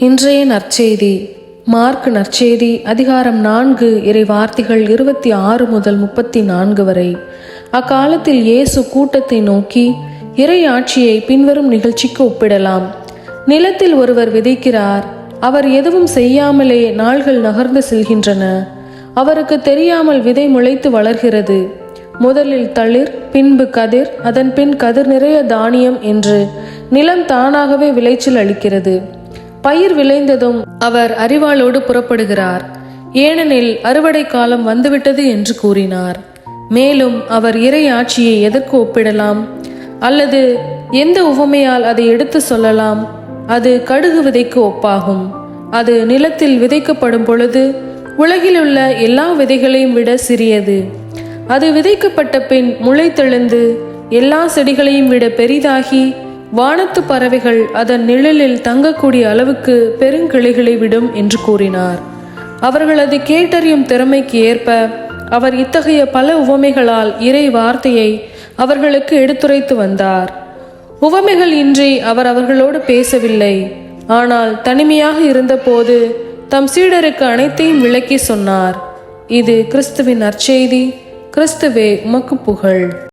இன்றைய நற்செய்தி மார்க் நற்செய்தி அதிகாரம் 4 இறை வார்த்தைகள் 26 முதல் 34 வரை. அக்காலத்தில் இயேசு கூட்டத்தை நோக்கி, இறை ஆட்சியை பின்வரும் நிகழ்ச்சிக்கு ஒப்பிடலாம். நிலத்தில் ஒருவர் விதைக்கிறார். அவர் எதுவும் செய்யாமலே நாள்கள் நகர்ந்து செல்கின்றன. அவருக்கு தெரியாமல் விதை முளைத்து வளர்கிறது. முதலில் தளிர், பின்பு கதிர், அதன் பின் கதிர் நிறைய தானியம் என்று நிலம் தானாகவே விளைச்சல் அளிக்கிறது. பயிர் விளைந்ததும் அவர் அரிவாளோடு புறப்படுகிறார், ஏனெனில் அறுவடை காலம் வந்துவிட்டது என்று கூறினார். மேலும் அவர் இறை ஆட்சியை எதற்கு ஒப்பிடலாம், அல்லது எந்த உவமையால் அதை எடுத்து சொல்லலாம்? அது கடுகு விதைக்கு ஒப்பாகும். அது நிலத்தில் விதைக்கப்படும் பொழுது உலகிலுள்ள எல்லா விதைகளையும் விட சிறியது. அது விதைக்கப்பட்ட பின் முளைத்தெழுந்து எல்லா செடிகளையும் விட பெரிதாகி வானத்து பறவைகள் அதன் நிழலில் தங்கக்கூடிய அளவுக்கு பெருங்கிளைகளை விடும் என்று கூறினார். அவர்கள் அதை கேட்டறியும் திறமைக்கு ஏற்ப அவர் இத்தகைய பல உவமைகளால் இறை வார்த்தையை அவர்களுக்கு எடுத்துரைத்து வந்தார். உவமைகள் இன்றி அவர் அவர்களோடு பேசவில்லை. ஆனால் தனிமையாக இருந்தபோது தம் சீடருக்கு அனைத்தையும் விளக்கி சொன்னார். இது கிறிஸ்துவின் நற்செய்தி. கிறிஸ்துவே உமக்கு புகழ்.